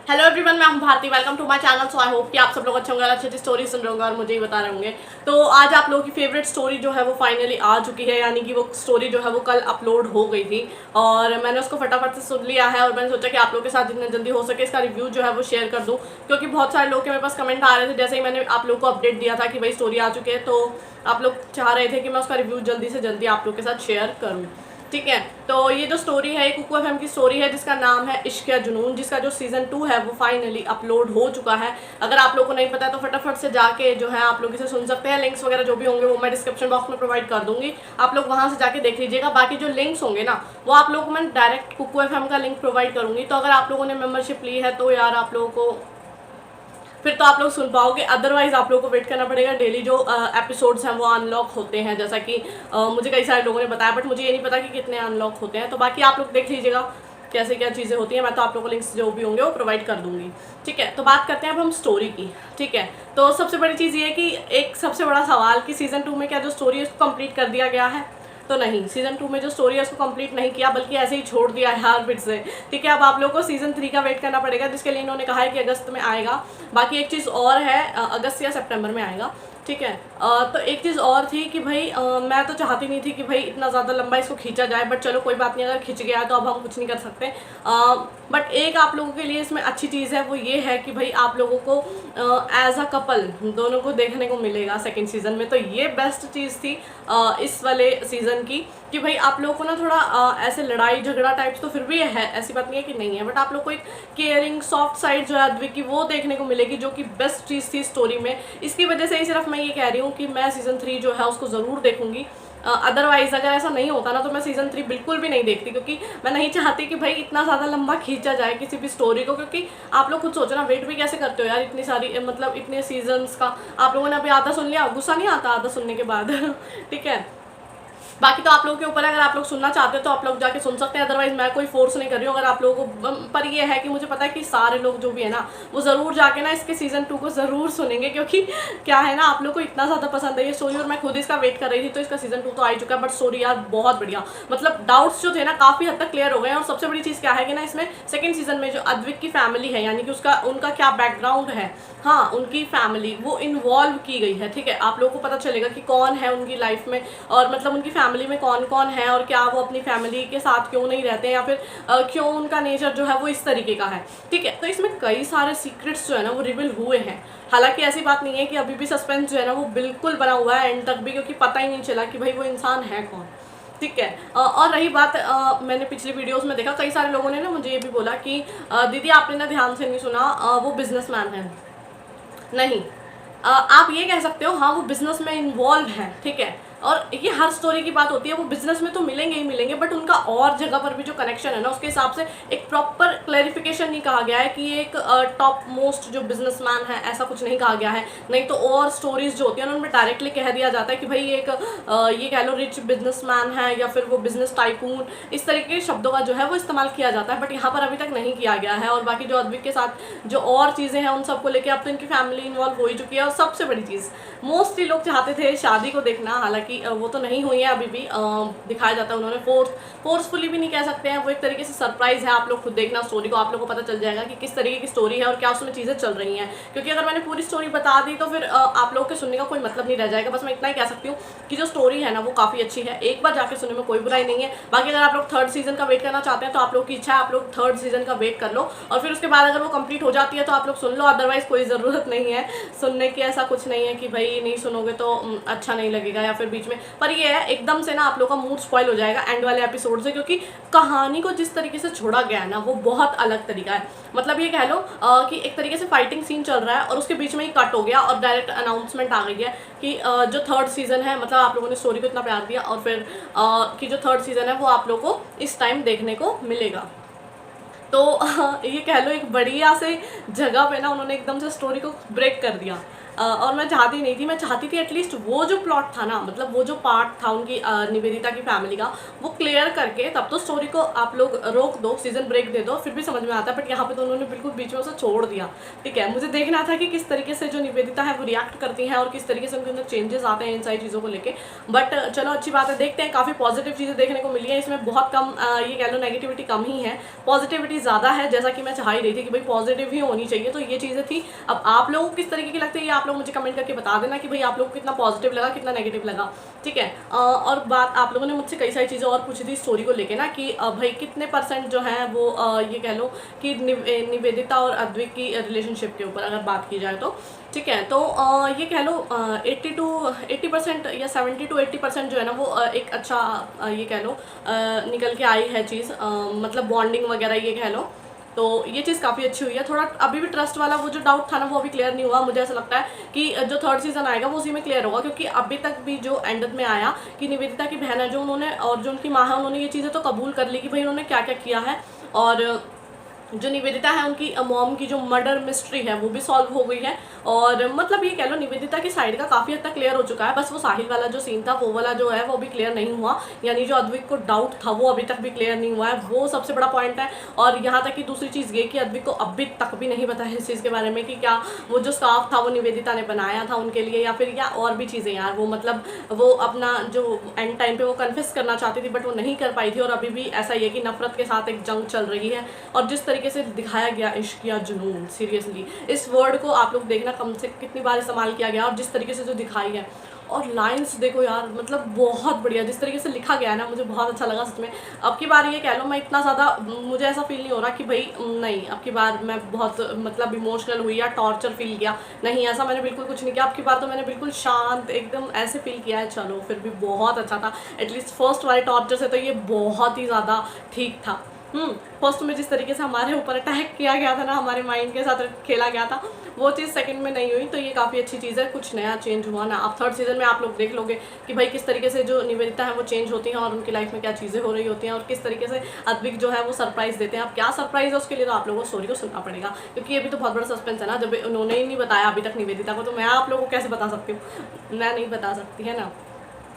Hello everyone, मैं हूं Bharti. Welcome to my channel. So I hope कि आप सब लोग अच्छे होंगे, अच्छी अच्छी स्टोरी सुन रहे होंगे और मुझे ही बता रहे होंगे। तो आज आप लोगों की फेवरेट स्टोरी जो है वो फाइनली आ चुकी है, यानी कि वो स्टोरी जो है वो कल अपलोड हो गई थी और मैंने उसको फटाफट से सुन लिया है और मैंने सोचा कि आप लोगों के साथ जितना जल्दी हो सके इसका रिव्यू जो है वो शेयर कर दूँ, क्योंकि बहुत सारे लोग के मेरे पास कमेंट आ रहे थे जैसे ही मैंने आप लोग को अपडेट दिया था कि भाई स्टोरी आ चुकी है, तो आप लोग चाह रहे थे कि मैं उसका रिव्यू जल्दी से जल्दी आप लोग के साथ शेयर करूँ। ठीक है, तो ये जो स्टोरी है कुकू एफएम की स्टोरी है जिसका नाम है इश्क या जुनून, जिसका जो सीजन 2 है वो फाइनली अपलोड हो चुका है। अगर आप लोगों को नहीं पता है तो फटाफट से जाके जो है आप लोग इसे सुन सकते हैं। लिंक्स वगैरह जो भी होंगे वो मैं डिस्क्रिप्शन बॉक्स में प्रोवाइड कर दूंगी, आप लोग वहां से जाके देख लीजिएगा। बाकी जो लिंक्स होंगे ना वो आप लोगों को मैं डायरेक्ट कुकू एफएम का लिंक प्रोवाइड करूंगी, तो अगर आप लोगों ने मेंबरशिप ली है तो यार आप लोगों को फिर तो आप लोग सुन पाओगे, अदरवाइज आप लोगों को वेट करना पड़ेगा। डेली जो एपिसोड्स हैं वो अनलॉक होते हैं, जैसा कि मुझे कई सारे लोगों ने बताया, बट मुझे ये नहीं पता कि कितने अनलॉक होते हैं। तो बाकी आप लोग देख लीजिएगा कैसे क्या चीज़ें होती हैं, मैं तो आप लोगों को लिंक्स जो भी होंगे वो प्रोवाइड कर दूंगी। ठीक है, तो बात करते हैं अब हम स्टोरी की। ठीक है, तो सबसे बड़ी चीज़ ये है कि एक सबसे बड़ा सवाल कि सीजन 2 में क्या जो स्टोरी है उसको कंप्लीट कर दिया गया है? तो नहीं, सीजन 2 में जो स्टोरी है उसको कंप्लीट नहीं किया, बल्कि ऐसे ही छोड़ दिया है यार फिर से। ठीक है, अब आप लोगों को सीजन 3 का वेट करना पड़ेगा, जिसके लिए इन्होंने कहा है कि अगस्त में आएगा। बाकी एक चीज़ और है, अगस्त या सितंबर में आएगा। ठीक है, तो एक चीज़ और थी कि भाई मैं तो चाहती नहीं थी कि भाई इतना ज़्यादा लंबा इसको खींचा जाए, बट चलो कोई बात नहीं, अगर खिंच गया तो अब हम कुछ नहीं कर सकते। बट एक आप लोगों के लिए इसमें अच्छी चीज़ है, वो ये है कि भाई आप लोगों को एज अ कपल दोनों को देखने को मिलेगा सेकेंड सीजन में। तो ये बेस्ट चीज़ थी इस वाले सीज़न की, कि भाई आप लोगों को ना थोड़ा ऐसे लड़ाई झगड़ा टाइप्स तो फिर भी है, ऐसी बात नहीं है कि नहीं है, बट आप लोग को एक केयरिंग सॉफ्ट साइड जो है अद्विक की वो देखने को मिलेगी, जो कि बेस्ट चीज़ थी स्टोरी में। इसकी वजह से ही सिर्फ मैं ये कह रही हूँ कि मैं सीज़न 3 जो है उसको ज़रूर देखूंगी। अदरवाइज़ अगर ऐसा नहीं होता ना तो मैं सीज़न 3 बिल्कुल भी नहीं देखती, क्योंकि मैं नहीं चाहती कि भाई इतना ज़्यादा लंबा खींचा जाए किसी भी स्टोरी को। क्योंकि आप लोग खुद सोचो ना, वेट भी कैसे करते हो यार इतनी सारी, मतलब इतने सीजन्स का। आप लोगों ने अभी आधा सुन लिया, गुस्सा नहीं आता आधा सुनने के बाद? ठीक है, बाकी तो आप लोगों के ऊपर है, अगर आप लोग सुनना चाहते हो तो आप लोग जाके सुन सकते हैं, अदरवाइज मैं कोई फोर्स नहीं कर रही हूँ अगर आप लोगों को। पर ये है कि मुझे पता है कि सारे लोग जो भी है ना वो ज़रूर जाके ना इसके सीज़न 2 को ज़रूर सुनेंगे, क्योंकि क्या है ना, आप लोग को इतना ज़्यादा पसंद है ये स्टोरी और मैं खुद इसका वेट कर रही थी। तो इसका सीज़न 2 तो आ ही चुका है, बट स्टोरी यार बहुत बढ़िया, मतलब डाउट्स जो थे ना काफ़ी हद तक क्लियर हो गए हैं। और सबसे बड़ी चीज़ क्या है कि ना इसमें सेकेंड सीजन में जो अद्विक की फैमिली है, यानी कि उसका उनका क्या बैकग्राउंड है, हाँ उनकी फैमिली वो इन्वॉल्व की गई है। ठीक है, आप लोगों को पता चलेगा कि कौन है उनकी लाइफ में, और मतलब उनकी फैमिली में कौन कौन है और क्या वो अपनी फैमिली के साथ क्यों नहीं रहते हैं, या फिर क्यों उनका नेचर जो है वो इस तरीके का है। ठीक है, तो इसमें कई सारे सीक्रेट्स जो है ना वो रिवील हुए हैं। हालांकि ऐसी बात नहीं है कि अभी भी सस्पेंस जो है ना वो बिल्कुल बना हुआ है एंड तक भी, क्योंकि पता ही नहीं चला कि भाई वो इंसान है कौन। ठीक है, और रही बात, मैंने पिछली वीडियोस में देखा कई सारे लोगों ने ना मुझे ये भी बोला कि दीदी आपने ना ध्यान से नहीं सुना, वो बिजनेसमैन है। नहीं, आप ये कह सकते हो हाँ वो बिजनेस में इन्वॉल्व है। ठीक है, और ये हर स्टोरी की बात होती है, वो बिजनेस में तो मिलेंगे ही मिलेंगे, बट उनका और जगह पर भी जो कनेक्शन है ना उसके हिसाब से एक प्रॉपर क्लैरिफिकेशन नहीं कहा गया है कि ये एक टॉप मोस्ट जो बिजनेसमैन है, ऐसा कुछ नहीं कहा गया है। नहीं तो और स्टोरीज जो होती है ना उनमें डायरेक्टली कह दिया जाता है कि भाई एक ये कह लो रिच बिजनेसमैन है या फिर वो बिजनेस टाइकून, इस तरीके के शब्दों का जो है वो इस्तेमाल किया जाता है, बट यहाँ पर अभी तक नहीं किया गया है। और बाकी जो अद्विक के साथ जो और चीज़ें हैं उन सबको लेकर अब तो इनकी फैमिली इन्वॉल्व हो ही चुकी है। और सबसे बड़ी चीज़, मोस्टली लोग चाहते थे शादी को देखना, हालांकि वो तो नहीं हुई है अभी भी, दिखाया जाता है उन्होंने फोर्सफुली भी नहीं कह सकते हैं, वो एक तरीके से सरप्राइज है। आप लोग खुद देखना स्टोरी को, आप लोग को पता चल जाएगा कि किस तरीके की स्टोरी है और क्या उसमें चीज़ें चल रही हैं। क्योंकि अगर मैंने पूरी स्टोरी बता दी तो फिर आप लोग के सुनने का कोई मतलब नहीं रह जाएगा। बस मैं इतना ही कह सकती हूँ कि जो स्टोरी है ना वो काफ़ी अच्छी है, एक बार जाके सुनने में कोई बुराई नहीं है। बाकी अगर आप लोग थर्ड सीजन का वेट करना चाहते हैं तो आप लोग की इच्छा है, आप लोग थर्ड सीजन का वेट कर लो और फिर उसके बाद अगर वो कंप्लीट हो जाती है तो आप लोग सुन लो, अदरवाइज कोई ज़रूरत नहीं है सुनने की। ऐसा कुछ नहीं है कि भाई नहीं सुनोगे तो अच्छा नहीं लगेगा या फिर बीच में, पर ये है एकदम से ना आप लोग का मूड स्पॉइल हो जाएगा एंड वाले एपिसोड से, क्योंकि कहानी को जिस तरीके से छोड़ा गया है ना वो बहुत अलग तरीका है। मतलब ये कह लो कि एक तरीके से फाइटिंग सीन चल रहा है और उसके बीच में ही कट हो गया और डायरेक्ट अनाउंसमेंट आ गई है कि जो थर्ड सीजन है, मतलब आप लोगों ने स्टोरी को इतना प्यार दिया और फिर कि जो थर्ड सीजन है वो आप लोग को इस टाइम देखने को मिलेगा। तो ये कह लो एक बढ़िया से जगह पे ना उन्होंने एकदम से स्टोरी को ब्रेक कर दिया। और मैं चाहती नहीं थी, मैं चाहती थी एटलीस्ट वो जो प्लॉट था ना, मतलब वो जो पार्ट था उनकी निवेदिता की फैमिली का, वो क्लियर करके तब तो स्टोरी को आप लोग रोक दो, सीजन ब्रेक दे दो, फिर भी समझ में आता है। बट यहाँ पे तो उन्होंने बिल्कुल बीच में उसे छोड़ दिया। ठीक है, मुझे देखना था कि किस तरीके से जो निवेदिता है वो रिएक्ट करती है और किस तरीके से उनके अंदर चेंजेस आते हैं इन सारी चीज़ों को लेके। बट चलो अच्छी बात है, देखते हैं। काफ़ी पॉजिटिव चीज़ें देखने को मिली है इसमें, बहुत कम ये कह लो नेगेटिविटी कम ही है, पॉजिटिविटी ज़्यादा है, जैसा कि मैं चाह ही रही थी कि भाई पॉजिटिव ही होनी चाहिए। तो ये चीज़ें थी। अब आप लोगों को किस तरीके की लगती है ये आप लोग मुझे कमेंट करके बता देना कि भाई आप लोगों को कितना पॉजिटिव लगा, कितना नेगेटिव लगा। ठीक है, और बात आप लोगों ने मुझसे कई सारी चीज़ें और पूछी थी स्टोरी को लेके ना, कि भाई कितने % जो है वो ये कह लो कि निवेदिता और अद्विक की रिलेशनशिप के ऊपर अगर बात की जाए तो। ठीक है, तो ये कह लो 80% या 70 to 80% जो है ना वो एक अच्छा ये कह लो निकल के आई है चीज़, मतलब बॉन्डिंग वगैरह ये कह लो। तो ये चीज़ काफ़ी अच्छी हुई है। थोड़ा अभी भी ट्रस्ट वाला वो जो डाउट था ना वो अभी क्लियर नहीं हुआ। मुझे ऐसा लगता है कि जो 3rd सीज़न आएगा वो उसी में क्लियर होगा, क्योंकि अभी तक भी जो एंड में आया कि निवेदिता की बहन है जो, उन्होंने और जो उनकी माँ है उन्होंने ये चीज़ें तो कबूल कर ली कि भाई उन्होंने क्या क्या किया है। और जो निवेदिता है उनकी मॉम की जो मर्डर मिस्ट्री है वो भी सॉल्व हो गई है। और मतलब ये कह लो निवेदिता की साइड का काफ़ी हद तक क्लियर हो चुका है। बस वो साहिल वाला जो सीन था वो वाला जो है वो भी क्लियर नहीं हुआ, यानी जो अद्विक को डाउट था वो अभी तक भी क्लियर नहीं हुआ है, वो सबसे बड़ा पॉइंट है। और यहाँ तक कि दूसरी चीज़ ये कि अद्विक को अभी तक भी नहीं पता है इस चीज़ के बारे में कि क्या वो जो स्कार्फ था वो निवेदिता ने बनाया था उनके लिए, या फिर या और भी चीज़ें यार। वो मतलब वो अपना जो एंड टाइम पे वो कन्फेस करना चाहती थी बट वो नहीं कर पाई थी। और अभी भी ऐसा ही है कि नफरत के साथ एक जंग चल रही है। और जिस तरीके से दिखाया गया इश्क या जुनून, सीरियसली इस वर्ड को आप लोग देखना कम से कितनी बार इस्तेमाल किया गया और जिस तरीके से जो दिखाई है। और लाइंस देखो यार, मतलब बहुत बढ़िया जिस तरीके से लिखा गया है ना, मुझे बहुत अच्छा लगा सच में। अब की बार ये कह लो मैं इतना ज़्यादा, मुझे ऐसा फील नहीं हो रहा कि भाई नहीं अब की बार मैं बहुत मतलब इमोशनल हुई या टॉर्चर फील किया, नहीं ऐसा मैंने बिल्कुल कुछ नहीं किया। अब की बार तो मैंने बिल्कुल शांत एकदम ऐसे फील किया है। चलो फिर भी बहुत अच्छा था, एटलीस्ट फर्स्ट वाले टॉर्चर से तो ये बहुत ही ज़्यादा ठीक था। फर्स्ट में जिस तरीके से हमारे ऊपर अटैक किया गया था ना, हमारे माइंड के साथ खेला गया था, वो चीज़ सेकंड में नहीं हुई। तो ये काफ़ी अच्छी चीज़ है, कुछ नया चेंज हुआ ना। अब 3rd सीज़न में आप लोग देख लोगे कि भाई किस तरीके से जो निवेदिता है वो चेंज होती हैं और उनकी लाइफ में क्या चीज़ें हो रही होती हैं और किस तरीके से अद्विक जो है वो सरप्राइज़ देते हैं। अब क्या सरप्राइज़ है उसके लिए तो आप लोगों को स्टोरी को सुनना पड़ेगा, क्योंकि ये भी तो बहुत बड़ा सस्पेंस है ना। जब उन्होंने ही नहीं बताया अभी तक निवेदिता को, तो मैं आप लोगों को कैसे बता सकती हूँ? मैं नहीं बता सकती, है ना।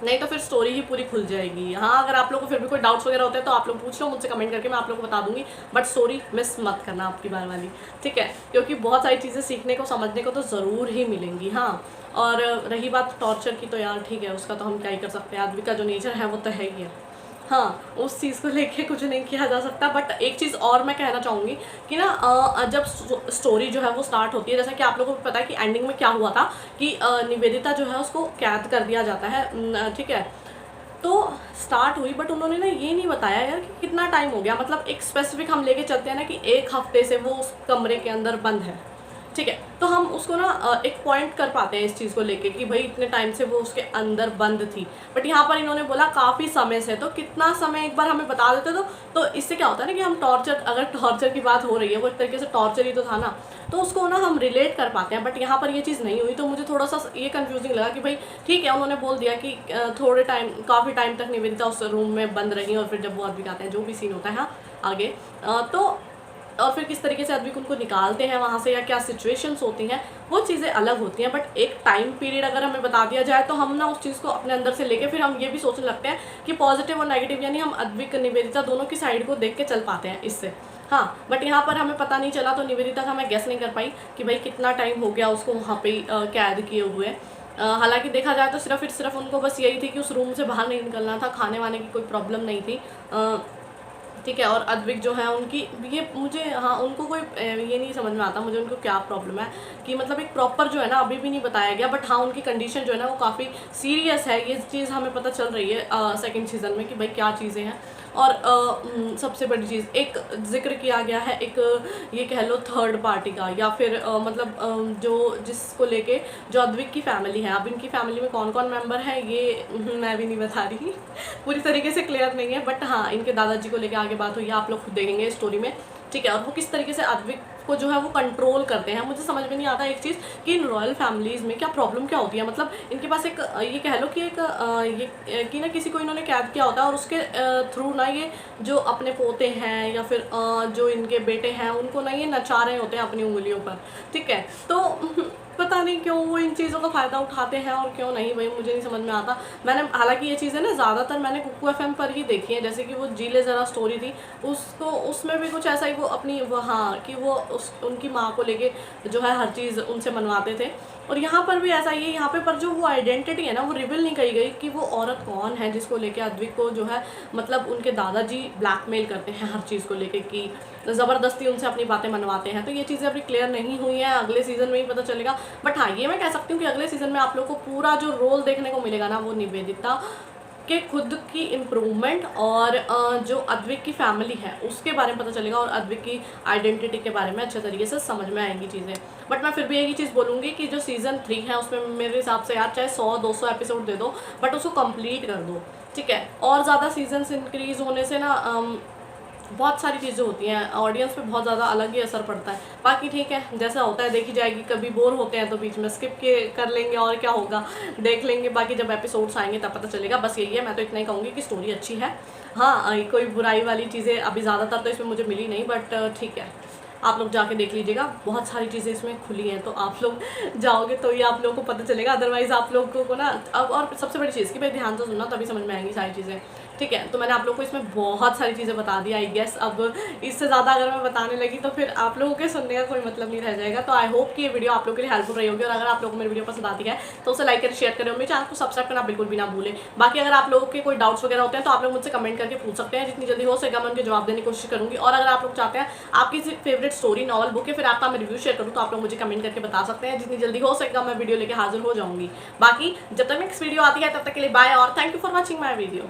नहीं तो फिर स्टोरी ही पूरी खुल जाएगी। हाँ, अगर आप लोग को फिर भी कोई डाउट्स वगैरह होते हैं तो आप लोग पूछ लो मुझसे कमेंट करके, मैं आप लोग को बता दूंगी। बट स्टोरी मिस मत करना आपकी बार वाली, ठीक है, क्योंकि बहुत सारी चीज़ें सीखने को समझने को तो ज़रूर ही मिलेंगी। हाँ, और रही बात टॉर्चर की, तो यार ठीक है, उसका तो हम क्या ही कर सकते हैं। आदमी का जो नेचर है वो तो है ही है। हाँ, उस चीज़ को लेके कुछ नहीं किया जा सकता। बट एक चीज़ और मैं कहना चाहूँगी कि ना जब स्टोरी जो है वो स्टार्ट होती है, जैसा कि आप लोगों को पता है कि एंडिंग में क्या हुआ था कि निवेदिता जो है उसको कैद कर दिया जाता है। ठीक है, तो स्टार्ट हुई बट उन्होंने ना ये नहीं बताया यार कि कितना टाइम हो गया। मतलब एक स्पेसिफिक हम लेके चलते हैं ना कि 1 हफ्ते से वो उस कमरे के अंदर बंद है। ठीक है, तो हम उसको ना एक पॉइंट कर पाते हैं इस चीज़ को लेके कि भाई इतने टाइम से वो उसके अंदर बंद थी। बट यहाँ पर इन्होंने बोला काफ़ी समय से, तो कितना समय एक बार हमें बता देते तो इससे क्या होता है ना कि हम टॉर्चर, अगर टॉर्चर की बात हो रही है वो एक तरीके से टॉर्चर ही तो था ना, तो उसको ना हम रिलेट कर पाते हैं। बट यहाँ पर ये चीज़ नहीं हुई, तो मुझे थोड़ा सा ये कंफ्यूजिंग लगा कि भाई ठीक है, उन्होंने बोल दिया कि थोड़े टाइम, काफ़ी टाइम तक निवेदिता उस रूम में बंद रही और फिर जब वो अद्विक आते हैं, जो भी सीन होता है हाँ आगे, तो और फिर किस तरीके से अद्विक उनको निकालते हैं वहाँ से या क्या सिचुएशंस होती हैं, वो चीज़ें अलग होती हैं। बट एक टाइम पीरियड अगर हमें बता दिया जाए तो हम ना उस चीज़ को अपने अंदर से लेके फिर हम ये भी सोचने लगते हैं कि पॉजिटिव और नेगेटिव, यानी हम अद्विक निवेदिता दोनों की साइड को देख के चल पाते हैं इससे। हाँ, बट यहाँ पर हमें पता नहीं चला, तो निवेदिता का मैं गेस नहीं कर पाई कि भाई कितना टाइम हो गया उसको वहाँ पे कैद किए हुए। हालांकि देखा जाए तो सिर्फ उनको बस यही थी कि उस रूम से बाहर नहीं निकलना था, खाने वाने की कोई प्रॉब्लम नहीं थी। ठीक है, और अद्विक जो है उनकी ये मुझे, हाँ उनको कोई ये नहीं समझ में आता मुझे उनको क्या प्रॉब्लम है, कि मतलब एक प्रॉपर जो है ना अभी भी नहीं बताया गया। बट हाँ, उनकी कंडीशन जो है ना वो काफ़ी सीरियस है, ये चीज़ हमें पता चल रही है 2nd सीज़न में कि भाई क्या चीज़ें हैं। और सबसे बड़ी चीज़ एक जिक्र किया गया है, एक ये कह लो 3rd पार्टी का, या फिर मतलब जो जिसको लेके जो अद्विक की फैमिली है। अब इनकी फैमिली में कौन कौन मेंबर है ये मैं भी नहीं बता रही पूरी तरीके से क्लियर नहीं है। बट हाँ, इनके दादाजी को लेके आगे बात हुई है, आप लोग खुद देखेंगे स्टोरी में। ठीक है, और वो किस तरीके से अद्विक को जो है वो कंट्रोल करते हैं। मुझे समझ में नहीं आता एक चीज़ कि इन रॉयल फैमिलीज़ में क्या प्रॉब्लम क्या होती है। मतलब इनके पास एक ये कह लो कि एक ये कि ना किसी को इन्होंने कैद किया होता है और उसके थ्रू ना ये जो अपने पोते हैं या फिर जो इनके बेटे हैं उनको ना ये नचा रहे होते हैं अपनी उंगलियों पर, ठीक है। तो पता नहीं क्यों वो इन चीज़ों का फ़ायदा उठाते हैं और क्यों नहीं, भाई मुझे नहीं समझ में आता। मैंने हालांकि ये चीज़ें ना ज़्यादातर मैंने कुकू एफएम पर ही देखी है, जैसे कि वो जी ले ज़रा स्टोरी थी, उसको उसमें भी कुछ ऐसा ही वो अपनी वो हाँ कि वो उनकी माँ को लेके जो है हर चीज़ उनसे मनवाते थे। और यहाँ पर भी ऐसा ही है, यहाँ पे पर जो वो आइडेंटिटी है ना वो रिवील नहीं करी गई कि वो औरत कौन है जिसको लेके अद्विक को जो है मतलब उनके दादाजी ब्लैकमेल करते हैं हर चीज़ को लेके, कि ज़बरदस्ती उनसे अपनी बातें मनवाते हैं। तो ये चीज़ें अभी क्लियर नहीं हुई हैं, अगले सीज़न में ही पता चलेगा। बट हाँ ये मैं कह सकती हूँ कि अगले सीज़न में आप लोग को पूरा जो रोल देखने को मिलेगा ना वो निवेदिता के खुद की इम्प्रूवमेंट और जो अद्विक की फैमिली है उसके बारे में पता चलेगा और अद्विक की आइडेंटिटी के बारे में अच्छे तरीके से समझ में आएंगी चीज़ें। बट मैं फिर भी एक ही चीज़ बोलूँगी कि जो सीज़न 3 है उसमें मेरे हिसाब से यार चाहे 100-200 एपिसोड दे दो बट उसको कंप्लीट कर दो, ठीक है। और ज़्यादा सीजन्स इंक्रीज होने से ना बहुत सारी चीज़ें होती हैं, ऑडियंस पे बहुत ज़्यादा अलग ही असर पड़ता है। बाकी ठीक है जैसा होता है देखी जाएगी, कभी बोर होते हैं तो बीच में स्किप के कर लेंगे और क्या होगा देख लेंगे, बाकी जब एपिसोड्स आएंगे तब पता चलेगा। बस यही है, मैं तो इतना ही कहूँगी कि स्टोरी अच्छी है। हाँ कोई बुराई वाली चीज़ें अभी ज़्यादातर तो इसमें मुझे मिली नहीं, बट ठीक है आप लोग जाके देख लीजिएगा, बहुत सारी चीज़ें इसमें खुली हैं तो आप लोग जाओगे तो ये आप लोगों को पता चलेगा। अदरवाइज़ आप लोगों को ना अब और सबसे बड़ी चीज़ कि भाई ध्यान से सुनना तभी समझ में आएंगी सारी चीज़ें, ठीक है। तो मैंने आप लोगों को इसमें बहुत सारी चीज़ें बता दी, आई गेस अब इससे ज़्यादा अगर मैं बताने लगी तो फिर आप लोगों के सुनने का कोई मतलब नहीं रह जाएगा। तो आई होप कि ये वीडियो आप लोगों के लिए हेल्पफुल रही होगी और अगर आप लोगों को मेरी वीडियो पसंद आती है तो उसे लाइक करें, शेयर करें और मेरे चैनल को सब्सक्राइब करना बिल्कुल भी ना भूलें। बाकी अगर आप लोगों के कोई डाउट्स वगैरह होते हैं तो आप लोग मुझसे कमेंट करके पूछ सकते हैं, जितनी जल्दी हो सकेगा मैं उनके जवाब देने की कोशिश करूँगी। और अगर आप लोग चाहते हैं आपकी फेवरेट स्टोरी, नॉवल, बुक या फिर आपका मैं रिव्यू शेयर करूँ तो आप लोग मुझे कमेंट करके बता सकते हैं, जितनी जल्दी हो सकेगा मैं वीडियो लेके हाजिर हो जाऊँगी। बाकी जब तक नेक्स्ट वीडियो आती है तब तक के लिए बाय और thank you for watching my video.